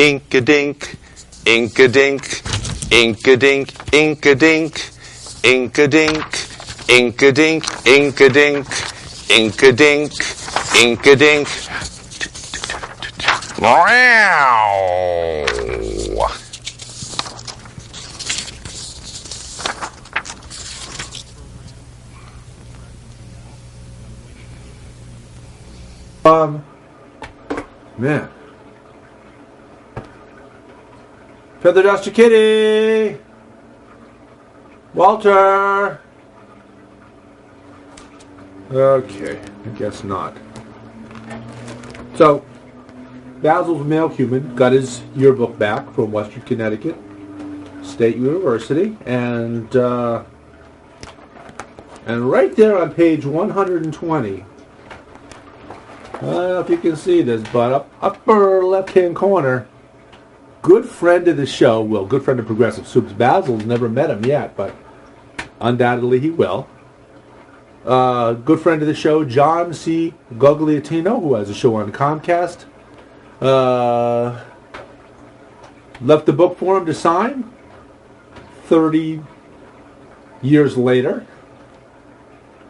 ink-a-dink, ink-a-dink, ink-a-dink, ink-a-dink, ink-a-dink, ink-a-dink, ink-a-dink, ink-a-dink, ink-a-dink. Wow! Man. Feather Duster Kitty! Walter! Okay, I guess not. So, Basil's male human got his yearbook back from Western Connecticut State University, and right there on page 120, I don't know if you can see this, but upper left-hand corner, good friend of the show, well, good friend of Progressive Soups. Basil's never met him yet, but undoubtedly he will. Good friend of the show, John C. Guglielmino, who has a show on Comcast, left the book for him to sign 30 years later.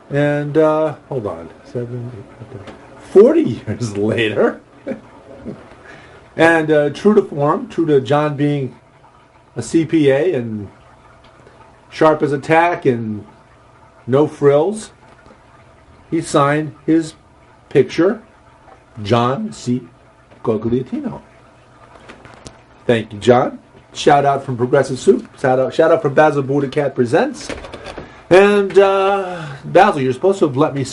And, hold on, 40 years later. And true to form, true to John being a CPA and sharp as a tack and no frills, he signed his picture, John C. Guglielmino. Thank you, John. Shout out from Progressive Soup. Shout out from Basil BuddhaCat Presents. And Basil, you're supposed to have left me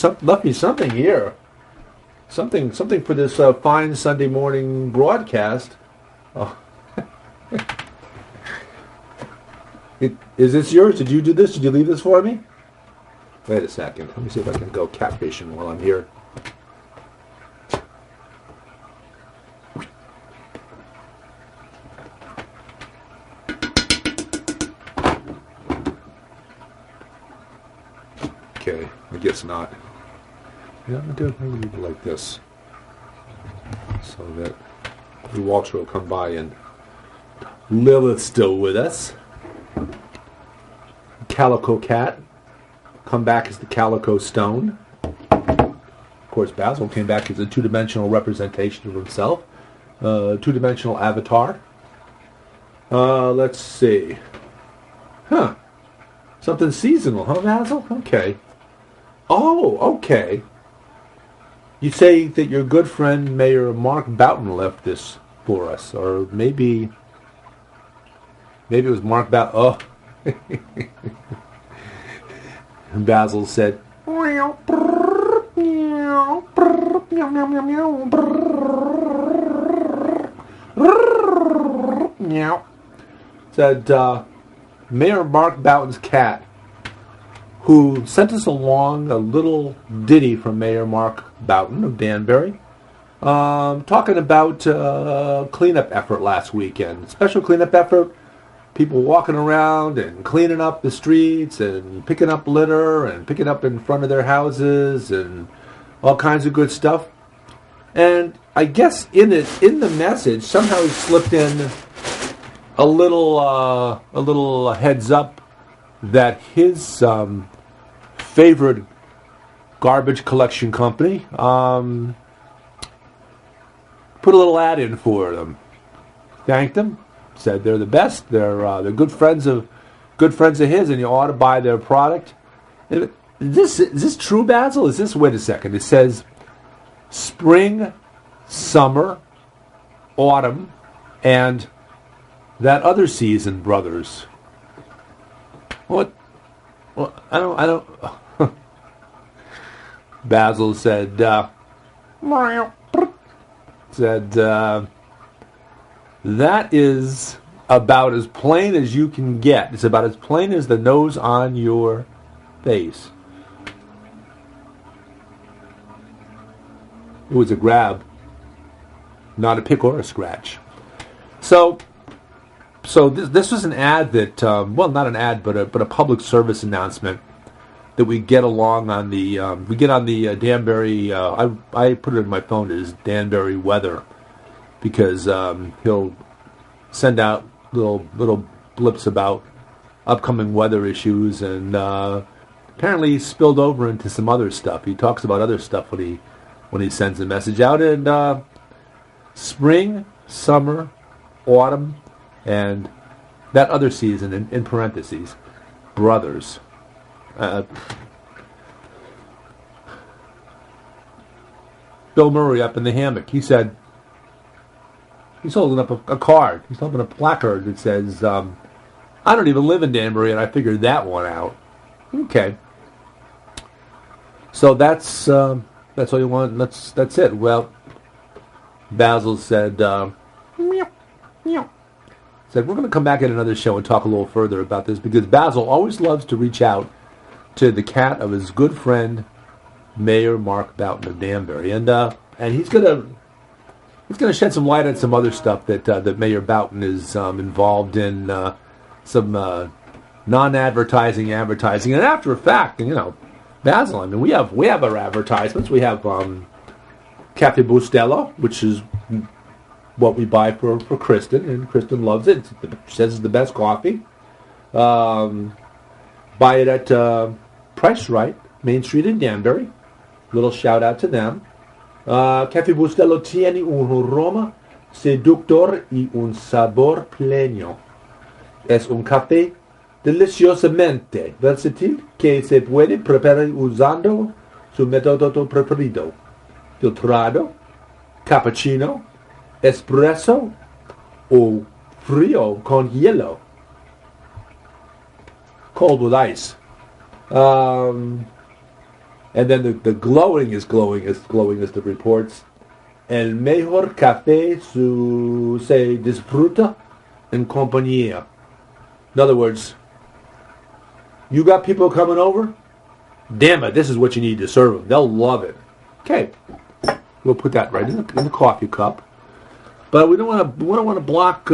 something here. Something for this fine Sunday morning broadcast. Oh. Is this yours? Did you do this? Did you leave this for me? Wait a second. Let me see if I can go catfishing while I'm here. Okay, I guess not. Yeah, I'm going to leave it like this, so that Walter will come by and Lilith's still with us. Calico Cat come back as the Calico Stone. Of course, Basil came back as a two-dimensional representation of himself, two-dimensional avatar. Let's see. Huh. Something seasonal, huh, Basil? Okay. Oh, okay. You say that your good friend Mayor Mark Boughton left this for us, or maybe it was Mark Boughton. Oh. Basil said, said Mayor Mark Boughton's cat, who sent us along a little ditty from Mayor Mark Boughton of Danbury, talking about cleanup effort last weekend. Special cleanup effort, people walking around and cleaning up the streets and picking up litter and picking up in front of their houses and all kinds of good stuff. And I guess in the message, somehow he slipped in a little heads up that his favorite garbage collection company put a little ad in for them. Thanked them, said they're the best. They're good friends of his, and you ought to buy their product. Is this true, Basil? Wait a second. It says spring, summer, autumn, and that other season, brothers. What? Well, I don't. Basil said, that is about as plain as you can get. It's about as plain as the nose on your face. It was a grab, not a pick or a scratch. So this was an ad that, not an ad, but a public service announcement that we get along on the Danbury. I put it in my phone as Danbury weather because he'll send out little blips about upcoming weather issues, and apparently spilled over into some other stuff. He talks about other stuff when he sends a message out. And spring, summer, autumn, and that other season, in parentheses, brothers. Bill Murray up in the hammock. He said, he's holding up a card. He's holding a placard that says, I don't even live in Danbury, and I figured that one out. Okay. So that's all you want. That's it. Well, Basil said, meow, meow. Said, we're going to come back in another show and talk a little further about this, because Basil always loves to reach out to the cat of his good friend, Mayor Mark Boughton of Danbury, and he's gonna shed some light on some other stuff that Mayor Boughton is involved in, some non-advertising, advertising, and after a fact, Basil. I mean, we have our advertisements. We have Cafe Bustelo, which is what we buy for Kristen, and Kristen loves it. She says it's the best coffee. Buy it at Price Right, Main Street in Danbury. Little shout out to them. Cafe Bustelo tiene un aroma seductor y un sabor pleno. Es un café deliciosamente versátil que se puede preparar usando su método preferido: filtrado, cappuccino, espresso o frío con hielo. Cold with ice. And then the glowing is glowing as the reports. El mejor café se disfruta en compañía. In other words, you got people coming over? Damn it, this is what you need to serve them. They'll love it. Okay, we'll put that right in the coffee cup. But we don't want to block.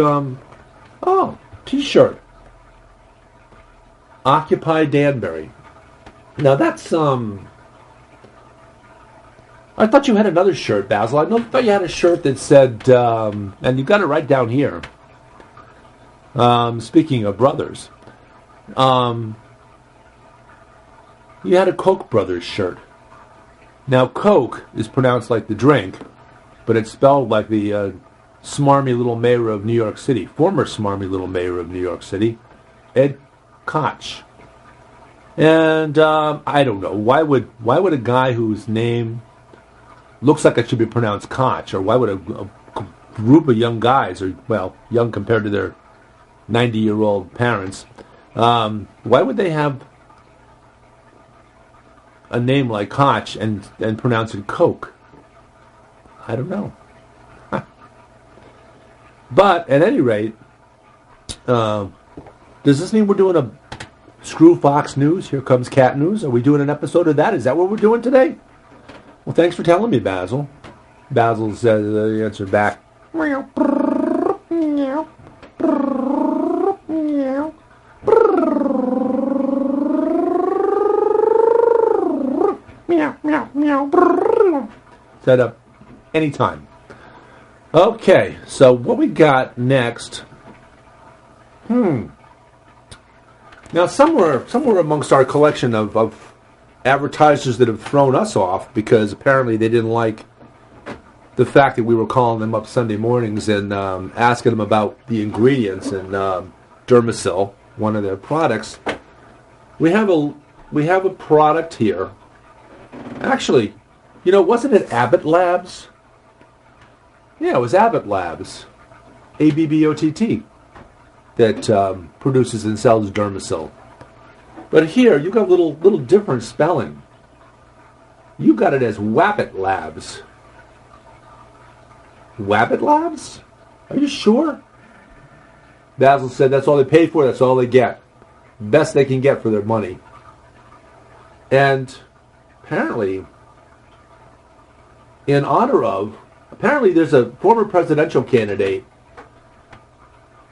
T-shirt. Occupy Danbury. Now that's I thought you had another shirt, Basil. I thought you had a shirt that said, and you got it right down here. Speaking of brothers, you had a Koch brothers shirt. Now Coke is pronounced like the drink, but it's spelled like the smarmy little mayor of New York City, former smarmy little mayor of New York City, Ed Koch. And I don't know, why would a guy whose name looks like it should be pronounced Koch, or why would a group of young guys, or well, young compared to their 90-year-old parents, why would they have a name like Koch and pronounce it Coke? I don't know. But at any rate, does this mean we're doing a Screw Fox News, Here Comes Cat News? Are we doing an episode of that? Is that what we're doing today? Well, thanks for telling me, Basil. Basil said the answer back. Meow, meow, meow, meow, meow. Set up anytime. Okay, so what we got next? Now, somewhere amongst our collection of advertisers that have thrown us off because apparently they didn't like the fact that we were calling them up Sunday mornings and asking them about the ingredients in Dermasil, one of their products. We have a product here. Actually, wasn't it Abbott Labs? Yeah, it was Abbott Labs, ABBOTT, that produces and sells Dermasil. But here, you got a little different spelling. You got it as Wabbit Labs. Wabbit Labs? Are you sure? Basil said that's all they pay for, that's all they get. Best they can get for their money. And apparently, in honor of, there's a former presidential candidate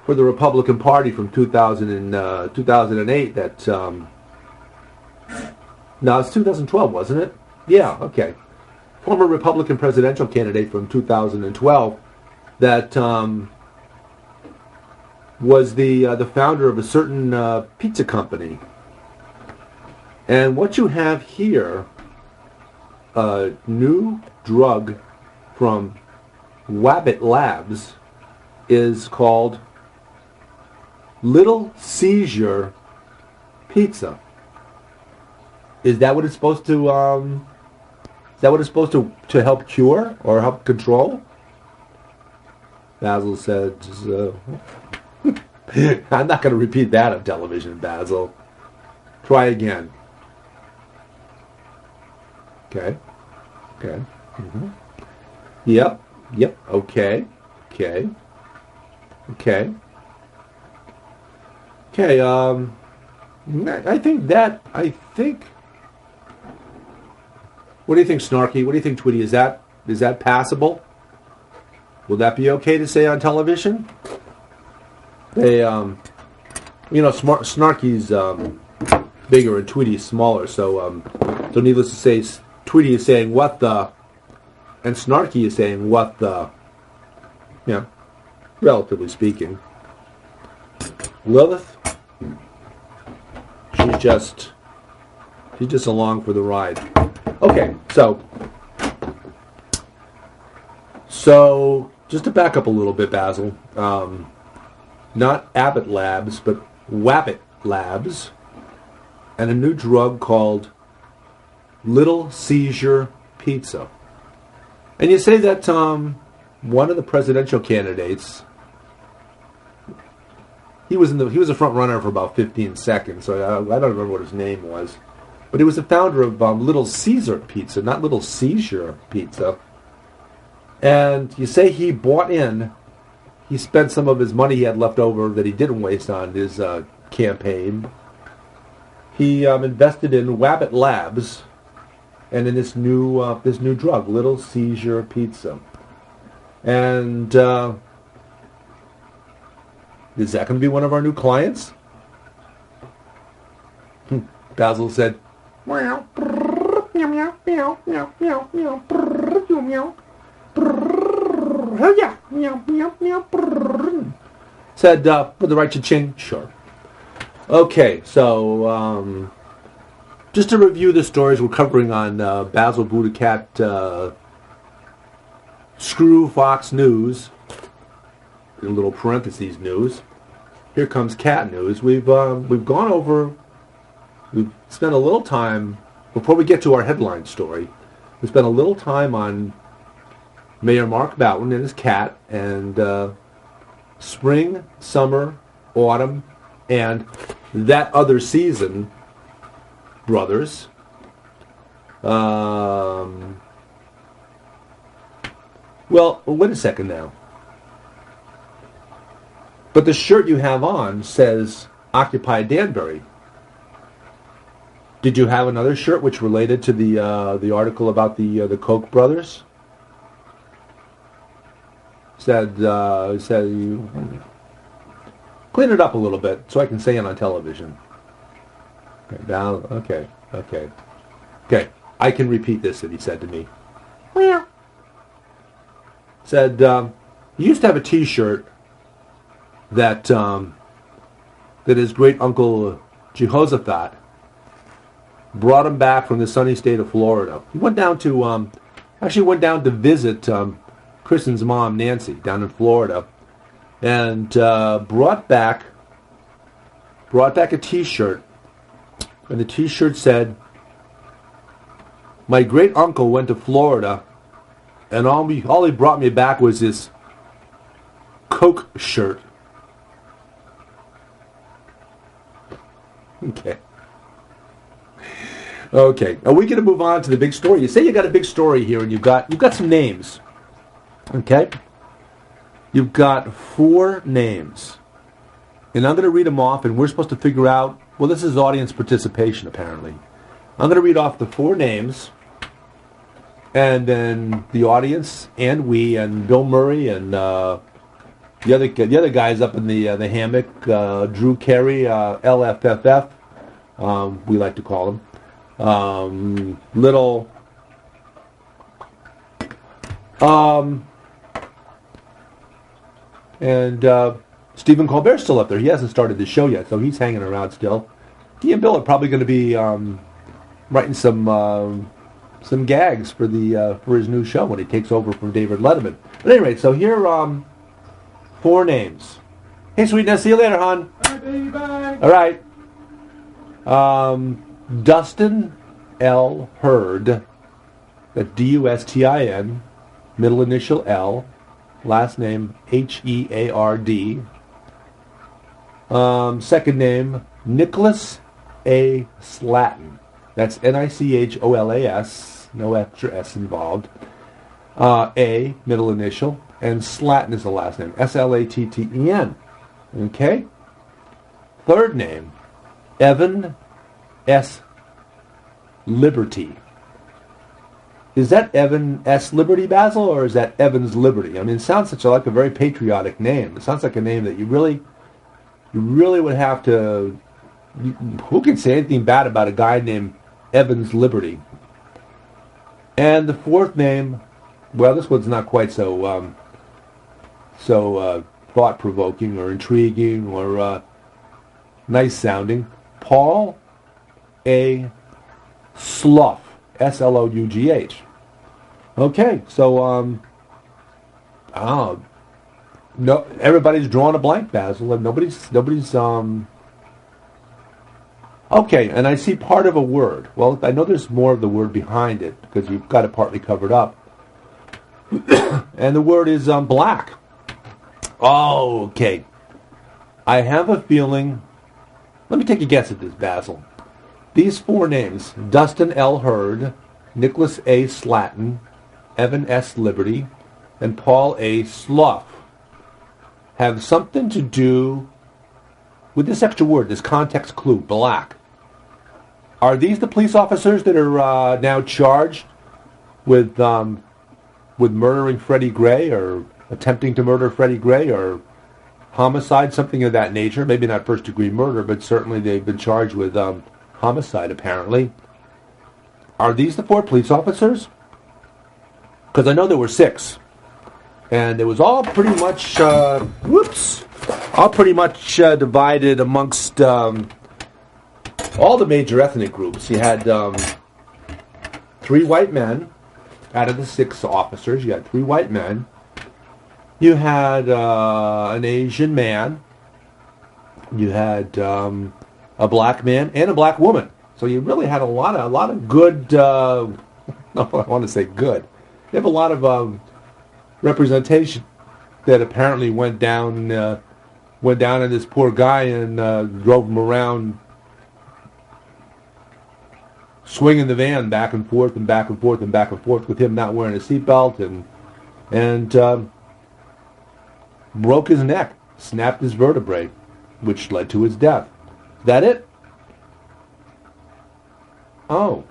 for the Republican Party from 2008 that, no, it's 2012, wasn't it? Yeah, okay. Former Republican presidential candidate from 2012 that was the founder of a certain pizza company. And what you have here, a new drug from Wabbit Labs, is called Little Seizure Pizza. Is that what it's supposed to? Is that what it's supposed to help cure or help control? Basil said, "I'm not going to repeat that on television, Basil. Try again." Okay. Okay. Mm-hmm. Yep. Yep. Okay. Okay. Okay. Okay. I think. What do you think, Snarky? What do you think, Tweety? Is that passable? Will that be okay to say on television? They, Snarky's bigger and Tweety's smaller, so needless to say, Tweety is saying what the, and Snarky is saying what the, relatively speaking. Lilith, she's just along for the ride. Okay, so just to back up a little bit, Basil, not Abbott Labs, but Wabbit Labs, and a new drug called Little Seizure Pizza. And you say that one of the presidential candidates, he was a front runner for about 15 seconds, so I don't remember what his name was. But he was the founder of Little Caesar Pizza, not Little Seizure Pizza. And you say he spent some of his money he had left over that he didn't waste on his campaign. He invested in Wabbit Labs and in this new drug, Little Seizure Pizza. And is that going to be one of our new clients? Basil said, "Meow, meow, meow, meow, meow, meow, meow, meow, yeah, meow, meow, meow." Said, "For the right cha-ching, sure." Okay, so just to review the stories we're covering on Basil BuddhaCat Screw Fox News, in little parentheses news. Here comes cat news. We've gone over. We've spent a little time, before we get to our headline story, we spent a little time on Mayor Mark Boughton and his cat, and spring, summer, autumn, and that other season, brothers. Well, wait a second now. But the shirt you have on says Occupy Danbury. Did you have another shirt which related to the article about the Koch brothers? Said you clean it up a little bit so I can say it on television. Okay, down. Okay. I can repeat this that he said to me. Said he used to have a T-shirt that his great uncle Jehoshaphat brought him back from the sunny state of Florida. He went down to visit Kristen's mom Nancy down in Florida, and brought back a T-shirt, and the T-shirt said, "My great uncle went to Florida, and all he brought me back was this Coke shirt." Okay. Are we going to move on to the big story? You say you got a big story here, and you've got some names. Okay. You've got 4 names, and I'm going to read them off, and we're supposed to figure out. Well, this is audience participation, apparently. I'm going to read off the 4 names, and then the audience and we and Bill Murray and the other guys up in the hammock, Drew Carey, LFFF, we like to call him. Little and Stephen Colbert's still up there. He hasn't started the show yet, so he's hanging around still. He and Bill are probably going to be writing some gags for his new show when he takes over from David Letterman. But anyway, so here 4 names. Hey, sweetness, see you later, hon. Bye, baby, bye. All right. Dustin L. Hurd. That's Dustin, middle initial L, last name Heard. Second name, Nicholas A. Slatton. That's Nicholas, no extra S involved. A, middle initial, and Slatton is the last name, Slatten. Okay? Third name, Evan S. Liberty. Is that Evan S. Liberty, Basil, or is that Evans Liberty? I mean, it sounds like a very patriotic name. It sounds like a name that you really would have to... Who can say anything bad about a guy named Evans Liberty? And the fourth name, well, this one's not quite so thought-provoking or intriguing or nice-sounding. Paul A. Slough, Slough. Okay, so no, everybody's drawing a blank, Basil, and nobody's okay, and I see part of a word. Well, I know there's more of the word behind it because you've got it partly covered up. And the word is black. Oh, okay. I have a feeling. Let me take a guess at this, Basil. These 4 names, Dustin L. Hurd, Nicholas A. Slatton, Evan S. Liberty, and Paul A. Slough, have something to do with this extra word, this context clue, black. Are these the police officers that are now charged with murdering Freddie Gray or attempting to murder Freddie Gray or homicide, something of that nature? Maybe not first-degree murder, but certainly they've been charged with homicide, apparently. Are these the 4 police officers? Because I know there were 6. And it was all pretty much, divided amongst all the major ethnic groups. You had 3 white men out of the 6 officers. You had 3 white men. You had an Asian man. You had a black man and a black woman. So you really had a lot of good. I want to say good. You have a lot of representation that apparently went down in this poor guy and drove him around, swinging the van back and forth and back and forth and back and forth with him not wearing a seatbelt and broke his neck, snapped his vertebrae, which led to his death. Is that it? Oh.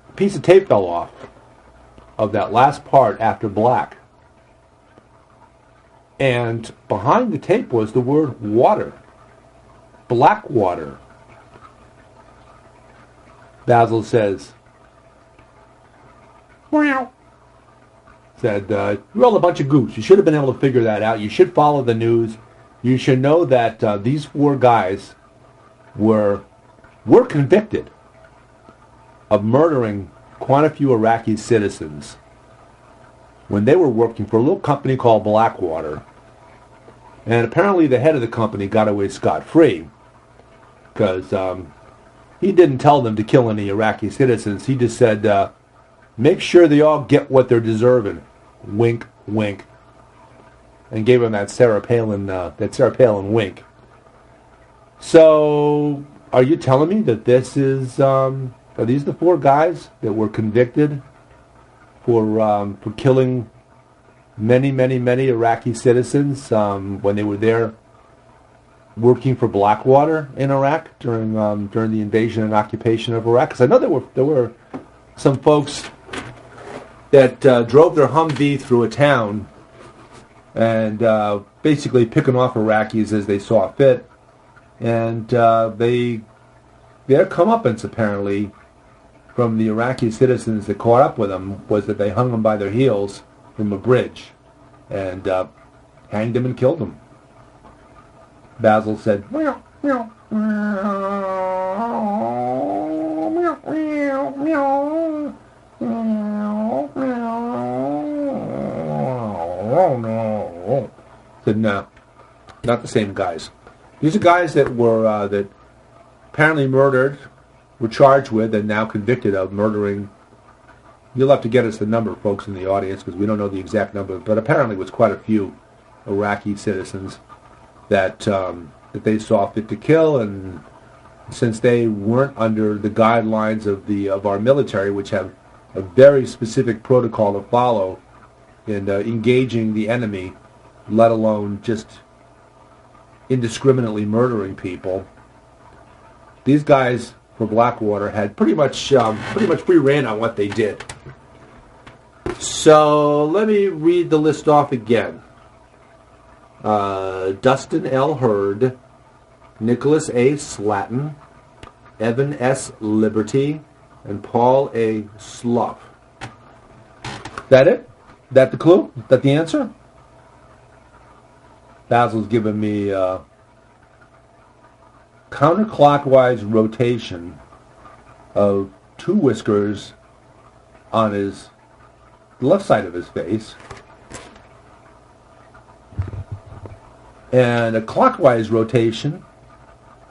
A piece of tape fell off of that last part after black. And behind the tape was the word water. Black water. Basil says, meow. Said, you're all a bunch of goofs. You should have been able to figure that out. You should follow the news. You should know that these 4 guys were convicted of murdering quite a few Iraqi citizens when they were working for a little company called Blackwater. And apparently the head of the company got away scot-free because he didn't tell them to kill any Iraqi citizens. He just said, make sure they all get what they're deserving. Wink, wink. And gave him that Sarah Palin wink. So, are you telling me that this is, are these the 4 guys that were convicted for killing many, many, many Iraqi citizens when they were there working for Blackwater in Iraq during the invasion and occupation of Iraq? Because I know there were some folks that drove their Humvee through a town and basically picking off Iraqis as they saw fit. And their comeuppance, apparently, from the Iraqi citizens that caught up with them was that they hung them by their heels from a bridge. And hanged him and killed him. Basil said, meow, meow, meow, meow, meow, meow, meow, meow. No. Said, no, not the same guys. These are guys that were that apparently murdered, were charged with, and now convicted of murdering. You'll have to get us the number, folks in the audience, because we don't know the exact number, but apparently it was quite a few Iraqi citizens that that they saw fit to kill, and since they weren't under the guidelines of our military, which have a very specific protocol to follow in engaging the enemy, let alone just indiscriminately murdering people, these guys for Blackwater had pretty much free rein on what they did. So let me read the list off again. Dustin L. Hurd, Nicholas A. Slatton, Evan S. Liberty, and Paul A. Slough. That it? That the clue? That the answer? Basil's given me counterclockwise rotation of two whiskers on his left side of his face and a clockwise rotation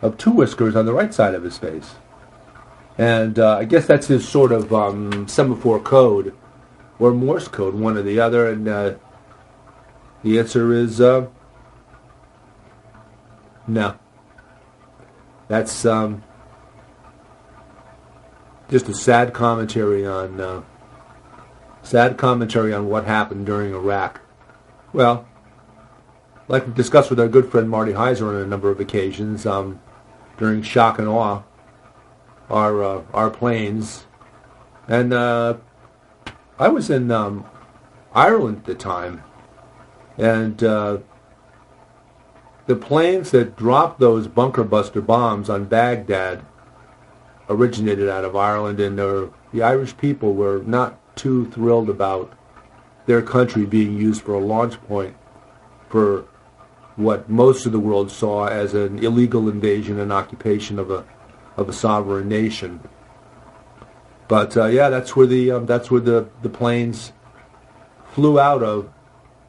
of two whiskers on the right side of his face. And I guess that's his sort of semaphore code or Morse code, one or the other. And the answer is no. That's just a sad commentary on what happened during Iraq. Well, like we discussed with our good friend Marty Heiser on a number of occasions, during shock and awe, our planes, and I was in Ireland at the time, and the planes that dropped those bunker buster bombs on Baghdad originated out of Ireland, and the Irish people were not too thrilled about their country being used for a launch point for what most of the world saw as an illegal invasion and occupation of a sovereign nation. But yeah, that's where the planes flew out of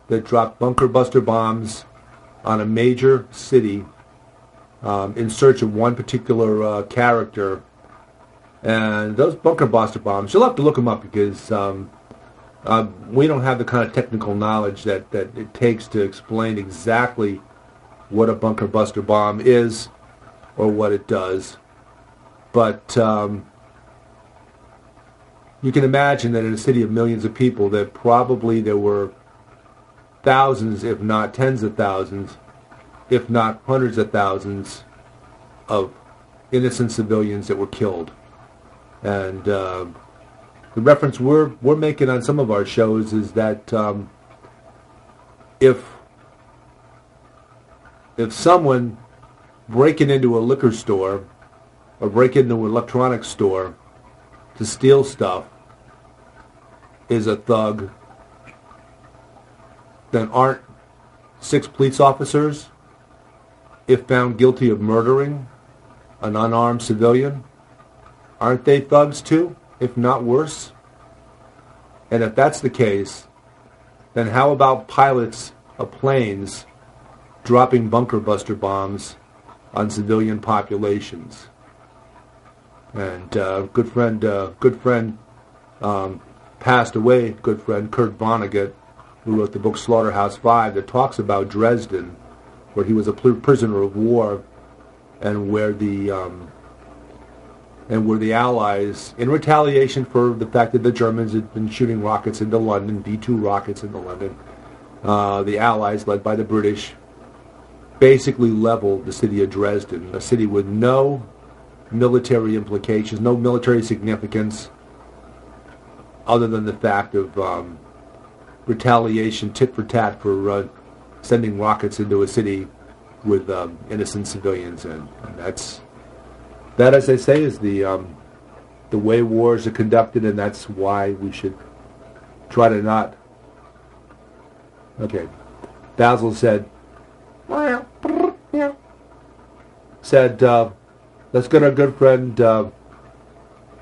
that dropped bunker buster bombs on a major city in search of one particular character. And those bunker buster bombs, you'll have to look them up because we don't have the kind of technical knowledge that it takes to explain exactly what a bunker buster bomb is or what it does. But you can imagine that in a city of millions of people that probably there were thousands, if not tens of thousands, if not hundreds of thousands of innocent civilians that were killed. And the reference we're making on some of our shows is that if someone breaking into a liquor store or break into an electronics store to steal stuff is a thug, then aren't 6 police officers, if found guilty of murdering an unarmed civilian, aren't they thugs too, if not worse? And if that's the case, then how about pilots of planes dropping bunker buster bombs on civilian populations? And good friend passed away, good friend Kurt Vonnegut, who wrote the book Slaughterhouse-Five, that talks about Dresden, where he was a prisoner of war, and where the Allies, in retaliation for the fact that the Germans had been shooting rockets into London, B-2 rockets into London, the Allies, led by the British, basically leveled the city of Dresden, a city with no military implications, no military significance, other than the fact of retaliation, tit for tat, for sending rockets into a city with innocent civilians. And that, as I say, is the way wars are conducted, and that's why we should try to not. Okay, Basil said, let's get our good friend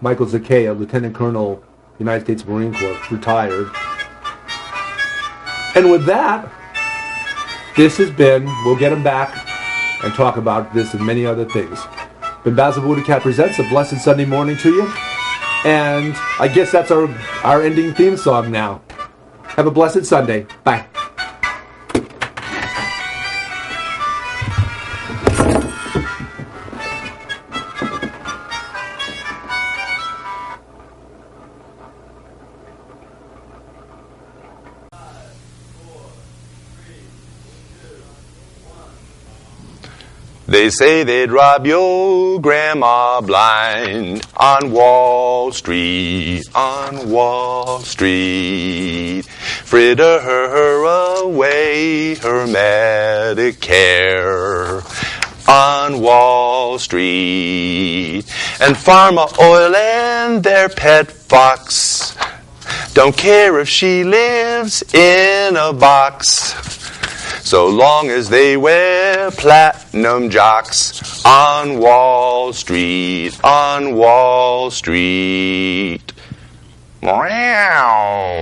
Michael Zakea, Lieutenant Colonel, United States Marine Corps, retired. And with that, this has been, we'll get him back and talk about this and many other things. Been Basil BuddhaCat presents a blessed Sunday morning to you. And I guess that's our ending theme song now. Have a blessed Sunday. Bye. They say they'd rob your grandma blind on Wall Street, on Wall Street. Fritter her away her Medicare on Wall Street. And Pharma Oil and their pet fox don't care if she lives in a box, so long as they wear platinum jocks on Wall Street, on Wall Street. Meow.